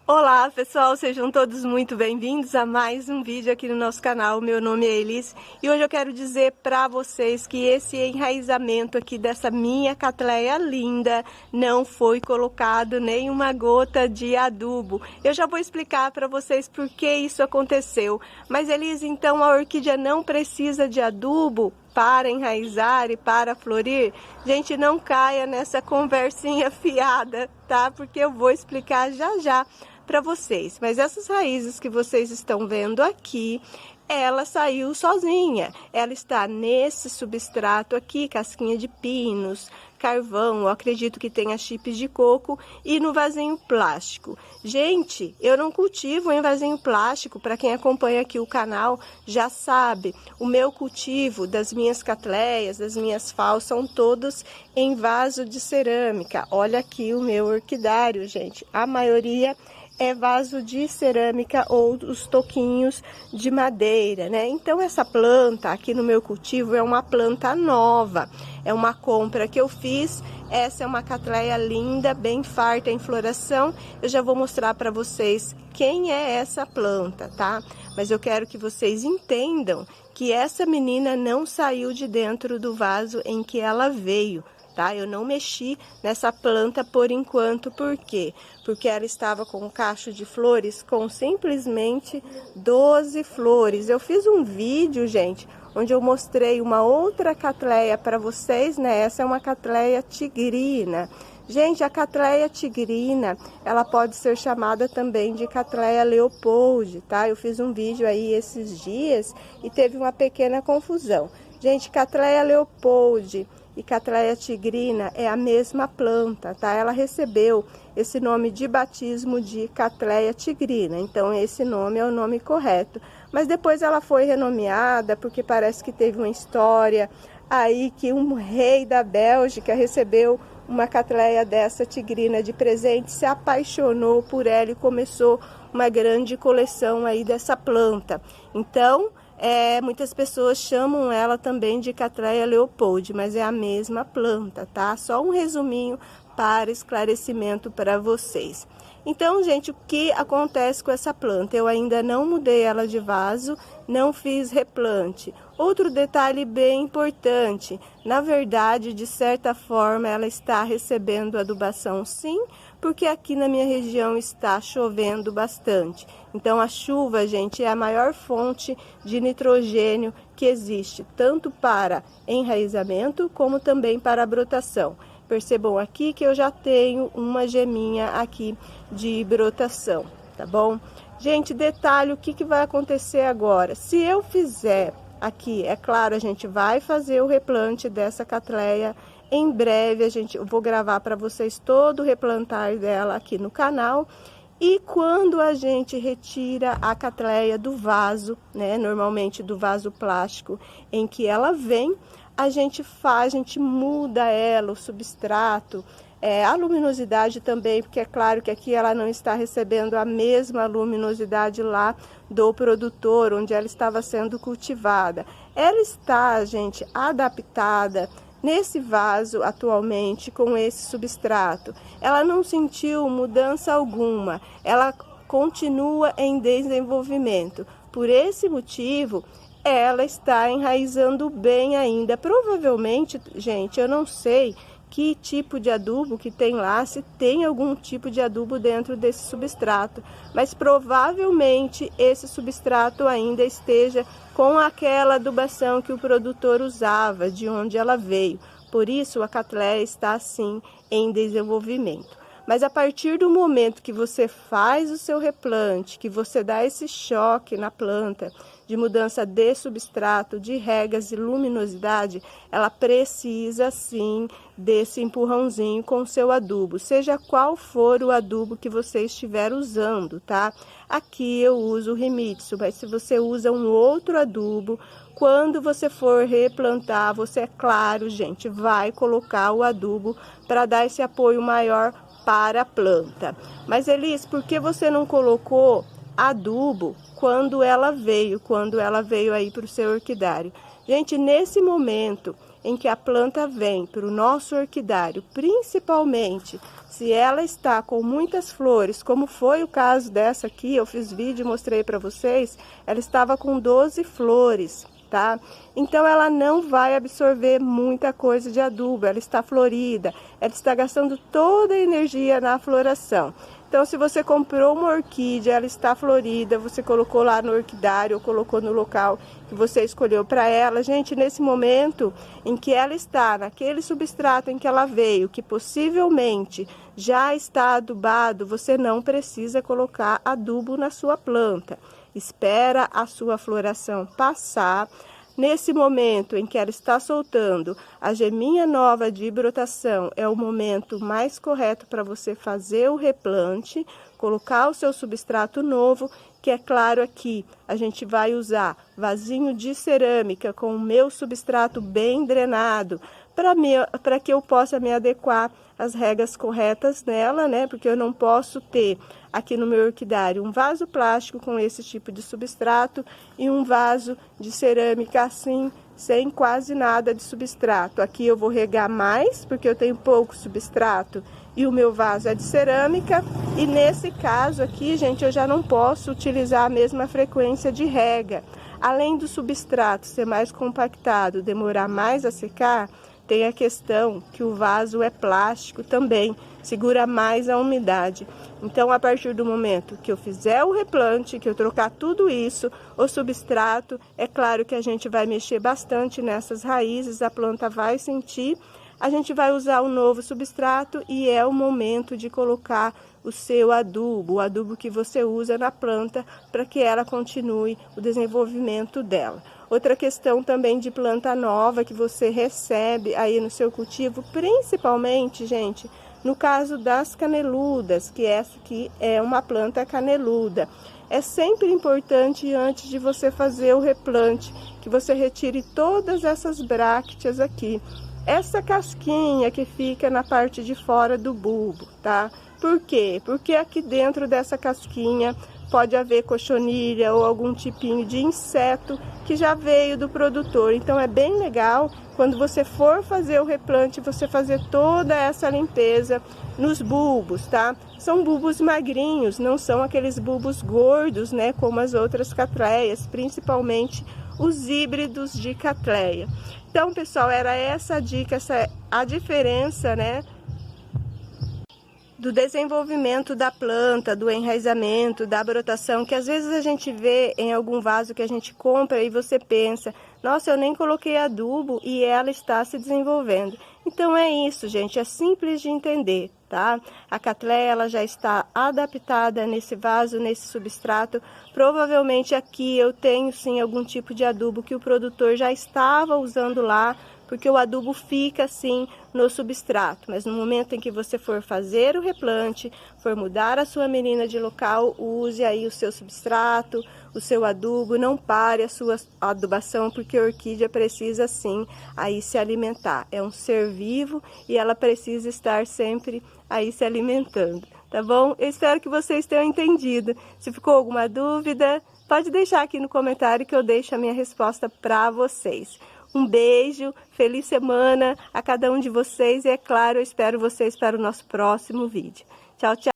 Olá pessoal, sejam todos muito bem-vindos a mais um vídeo aqui no nosso canal. Meu nome é Elis e hoje eu quero dizer para vocês que esse enraizamento aqui dessa minha catleia linda não foi colocado nenhuma gota de adubo. Eu já vou explicar para vocês por que isso aconteceu. Mas Elis, então a orquídea não precisa de adubo para enraizar e para florir? Gente, não caia nessa conversinha fiada, tá? Porque eu vou explicar já para vocês. Mas essas raízes que vocês estão vendo aqui, ela saiu sozinha. Ela está nesse substrato aqui, casquinha de pinos, carvão, eu acredito que tenha chips de coco e no vasinho plástico. Gente, eu não cultivo em vasinho plástico, para quem acompanha aqui o canal já sabe. O meu cultivo das minhas catleias, das minhas fals, são todos em vaso de cerâmica. Olha aqui o meu orquidário, gente. A maioria é vaso de cerâmica ou os toquinhos de madeira, né? Então essa planta aqui no meu cultivo é uma planta nova, é uma compra que eu fiz. Essa é uma catleia linda, bem farta em floração. Eu já vou mostrar para vocês quem é essa planta, tá? Mas eu quero que vocês entendam que essa menina não saiu de dentro do vaso em que ela veio. Tá? Eu não mexi nessa planta por enquanto, por quê? Porque ela estava com um cacho de flores com simplesmente 12 flores. Eu fiz um vídeo, gente, onde eu mostrei uma outra catleia para vocês, né? Essa é uma catleia tigrina. Gente, a catleia tigrina, ela pode ser chamada também de catleia Leopold, tá? Eu fiz um vídeo aí esses dias e teve uma pequena confusão. Gente, catleia Leopold e catleia tigrina é a mesma planta, tá? Ela recebeu esse nome de batismo de catleia tigrina, então esse nome é o nome correto. Mas depois ela foi renomeada porque parece que teve uma história aí que um rei da Bélgica recebeu uma catleia dessa tigrina de presente, se apaixonou por ela e começou uma grande coleção aí dessa planta. Então, muitas pessoas chamam ela também de catleia Leopold, mas é a mesma planta, tá? Só um resuminho para esclarecimento para vocês. Então, gente, o que acontece com essa planta? Eu ainda não mudei ela de vaso, não fiz replante. Outro detalhe bem importante, na verdade, de certa forma, ela está recebendo adubação sim, porque aqui na minha região está chovendo bastante. Então a chuva, gente, é a maior fonte de nitrogênio que existe, tanto para enraizamento como também para brotação. Percebam aqui que eu já tenho uma geminha aqui de brotação, tá bom? Gente, detalhe, o que vai acontecer agora? Se eu fizer aqui, é claro, a gente vai fazer o replante dessa catleia. Em breve eu vou gravar para vocês todo o replantar dela aqui no canal. E quando a gente retira a catleia do vaso, né, normalmente do vaso plástico em que ela vem, a gente muda ela, o substrato, a luminosidade também, porque é claro que aqui ela não está recebendo a mesma luminosidade lá do produtor, onde ela estava sendo cultivada. Ela está, gente, adaptada nesse vaso atualmente com esse substrato. Ela não sentiu mudança alguma, ela continua em desenvolvimento. Por esse motivo, ela está enraizando bem ainda. Provavelmente, gente, eu não sei que tipo de adubo que tem lá, se tem algum tipo de adubo dentro desse substrato, mas provavelmente esse substrato ainda esteja com aquela adubação que o produtor usava, de onde ela veio. Por isso a catleia está assim em desenvolvimento. Mas a partir do momento que você faz o seu replante, que você dá esse choque na planta, de mudança de substrato, de regas e luminosidade, ela precisa sim desse empurrãozinho com o seu adubo, seja qual for o adubo que você estiver usando, tá? Aqui eu uso o Remitsu, mas se você usa um outro adubo, quando você for replantar, você, é claro, gente, vai colocar o adubo para dar esse apoio maior para a planta. Mas Elis, por que você não colocou adubo quando ela veio aí para o seu orquidário? Gente, nesse momento em que a planta vem para o nosso orquidário, principalmente se ela está com muitas flores, como foi o caso dessa aqui, eu fiz vídeo e mostrei para vocês, ela estava com 12 flores, tá? Então ela não vai absorver muita coisa de adubo, ela está florida, ela está gastando toda a energia na floração. Então, se você comprou uma orquídea, ela está florida, você colocou lá no orquidário ou colocou no local que você escolheu para ela, gente, nesse momento em que ela está naquele substrato em que ela veio, que possivelmente já está adubado, você não precisa colocar adubo na sua planta. Espera a sua floração passar. Nesse momento em que ela está soltando a geminha nova de brotação, é o momento mais correto para você fazer o replante, colocar o seu substrato novo, que é claro aqui, a gente vai usar vasinho de cerâmica com o meu substrato bem drenado, para que eu possa me adequar às regras corretas nela, né? Porque eu não posso ter aqui no meu orquidário um vaso plástico com esse tipo de substrato e um vaso de cerâmica assim, sem quase nada de substrato. Aqui eu vou regar mais, porque eu tenho pouco substrato e o meu vaso é de cerâmica. E nesse caso aqui, gente, eu já não posso utilizar a mesma frequência de rega. Além do substrato ser mais compactado, demorar mais a secar, tem a questão que o vaso é plástico também, segura mais a umidade. Então, a partir do momento que eu fizer o replante, que eu trocar tudo isso, o substrato, é claro que a gente vai mexer bastante nessas raízes, a planta vai sentir, a gente vai usar o novo substrato e é o momento de colocar o seu adubo, o adubo que você usa na planta para que ela continue o desenvolvimento dela. Outra questão também de planta nova que você recebe aí no seu cultivo, principalmente, gente, no caso das caneludas, que essa aqui é uma planta caneluda. É sempre importante, antes de você fazer o replante, que você retire todas essas brácteas aqui. Essa casquinha que fica na parte de fora do bulbo, tá? Por quê? Porque aqui dentro dessa casquinha pode haver cochonilha ou algum tipinho de inseto que já veio do produtor. Então é bem legal quando você for fazer o replante, você fazer toda essa limpeza nos bulbos, tá? São bulbos magrinhos, não são aqueles bulbos gordos, né, como as outras catleias, principalmente os híbridos de catleia. Então, pessoal, era essa a dica, essa é a diferença, né, do desenvolvimento da planta, do enraizamento, da brotação, que às vezes a gente vê em algum vaso que a gente compra e você pensa, nossa, eu nem coloquei adubo e ela está se desenvolvendo. Então é isso, gente, é simples de entender, tá? A catleia, ela já está adaptada nesse vaso, nesse substrato. Provavelmente aqui eu tenho sim algum tipo de adubo que o produtor já estava usando lá, porque o adubo fica assim no substrato, mas no momento em que você for fazer o replante, for mudar a sua menina de local, use aí o seu substrato, o seu adubo, não pare a sua adubação, porque a orquídea precisa sim aí se alimentar. É um ser vivo e ela precisa estar sempre aí se alimentando, tá bom? Eu espero que vocês tenham entendido. Se ficou alguma dúvida, pode deixar aqui no comentário que eu deixo a minha resposta para vocês. Um beijo, feliz semana a cada um de vocês e, é claro, eu espero vocês para o nosso próximo vídeo. Tchau, tchau!